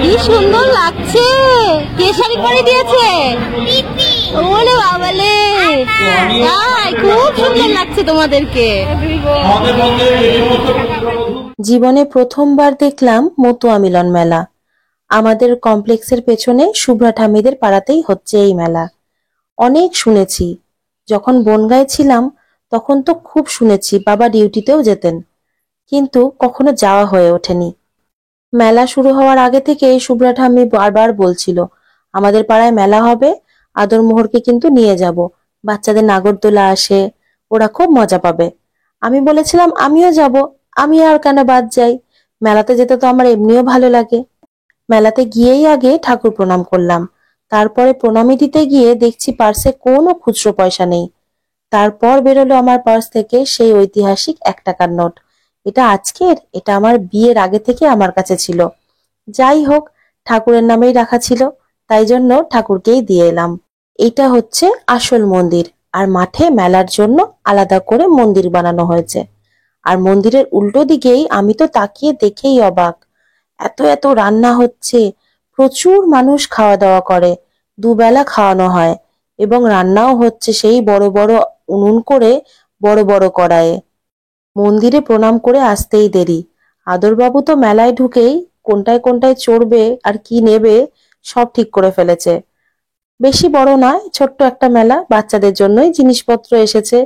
কি সুন্দর লাগছে। কে শাড়ি পরে দিয়েছে? ওরে বাবালে, খুব সুন্দর লাগছে তোমাদেরকে। জীবনে প্রথমবার দেখলাম মতুয়া মিলন মেলা। আমাদের কমপ্লেক্সের পেছনে শুভ্রা ঠাম্মিদের পাড়াতেই হচ্ছে এই মেলা। অনেক শুনেছি, যখন বনগাঁয় ছিলাম তখন তো খুব শুনেছি, বাবা ডিউটিতেও যেতেন, কিন্তু কখনো যাওয়া হয়ে ওঠেনি। মেলা শুরু হওয়ার আগে থেকে শুভ্রা ঠাম্মি বারবার বলছিল, আমাদের পাড়ায় মেলা হবে, আদরমোহরকে কিন্তু নিয়ে যাব, বাচ্চাদের নাগরদোলা আসে, ওরা খুব মজা পাবে। আমি বলেছিলাম আমিও যাব, আমি আর কেন বাদ যাই, মেলাতে যেতে তো আমার এমনিও ভালো লাগে। মেলাতে গিয়েই আগে ঠাকুর প্রণাম করলাম, তারপরে প্রণামী দিতে গিয়ে দেখছি পার্সে কোনো খুচরো পয়সা নেই। তারপর বেরোলো আমার পার্স থেকে সেই ঐতিহাসিক 1 টাকার নোট। এটা আজকের? এটা আমার বিয়ের আগে থেকে আমার কাছে ছিল। যাই হোক, ঠাকুরের নামেই রাখা ছিল, তাই জন্য ঠাকুরকেই দিয়ে এলাম। এটা হচ্ছে আসল মন্দির, আর মাঠে মেলার জন্য আলাদা করে মন্দির বানানো হয়েছে। আর মন্দিরের উল্টো দিকেই আমি তো তাকিয়ে দেখেই অবাক, এত এত রান্না হচ্ছে, প্রচুর মানুষ খাওয়া দাওয়া করে, দুবেলা খাওয়ানো হয়, এবং রান্নাও হচ্ছে সেই বড় বড় উনুন করে, বড় বড় কড়াইয়ে। মন্দিরে প্রণাম করে আসতেই দেরি। আদরবাবু তো মেলায় ঢুকেই কোনটায় কোনটায় চড়বে আর কি নেবে সব ঠিক করে ফেলেছে। বেশি বড় নয়, ছোট্ট একটা মেলা, বাচ্চাদের জন্যই জিনিসপত্র এসেছে।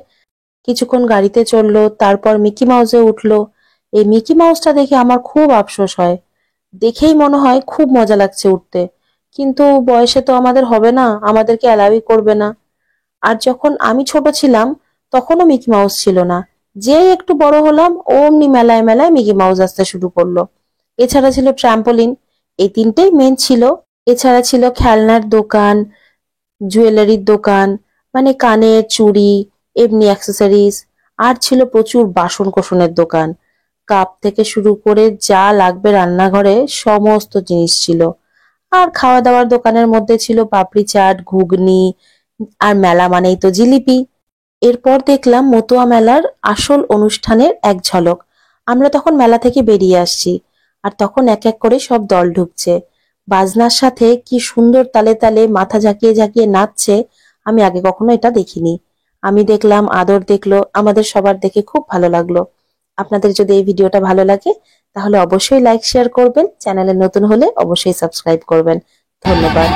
কিছুক্ষণ গাড়িতে চললো, তারপর মিকি মাউসে উঠলো। এই মিকি মাউসটা দেখে আমার খুব আফসোস হয়, দেখেই মনে হয় খুব মজা লাগছে উঠতে, কিন্তু বয়সে তো আমাদের হবে না, আমাদেরকে অ্যালাউই করবে না। আর যখন আমি ছোট ছিলাম তখনও মিকি মাউস ছিল না, যেই একটু বড় হলাম অমনি মেলায় মেলায় মিকি মাউস আসতে শুরু করলো। এছাড়া ছিল ট্রাম্পোলিন, এই তিনটেই মেন ছিল। এছাড়া ছিল খেলনার দোকান, জুয়েলারির দোকান, মানে কানের চুড়ি, এমনি অ্যাক্সেসরিজ, আর ছিল প্রচুর বাসন কোসনের দোকান, কাপ থেকে শুরু করে যা লাগবে রান্নাঘরে সমস্ত জিনিস ছিল। আর খাওয়া দাওয়ার দোকানের মধ্যে ছিল পাপড়ি চাট, ঘুগনি, আর মেলা মানেই তো জিলিপি। এরপর দেখলাম মতুয়া মেলার আসল অনুষ্ঠানের এক ঝলক। আমরা তখন মেলা থেকে বেরিয়ে আসছি, আর তখন এক এক করে সব দল ঢুকছে, বাজনার সাথে কি সুন্দর তালে তালে মাথা ঝাঁকিয়ে ঝাঁকিয়ে নাচছে, আমি আগে কখনো এটা দেখিনি। আমি দেখলাম, আদর দেখলো, আমাদের সবার দেখে খুব ভালো লাগলো। আপনাদের যদি এই ভিডিওটা ভালো লাগে তাহলে অবশ্যই লাইক শেয়ার করবেন, চ্যানেলে নতুন হলে অবশ্যই সাবস্ক্রাইব করবেন। ধন্যবাদ।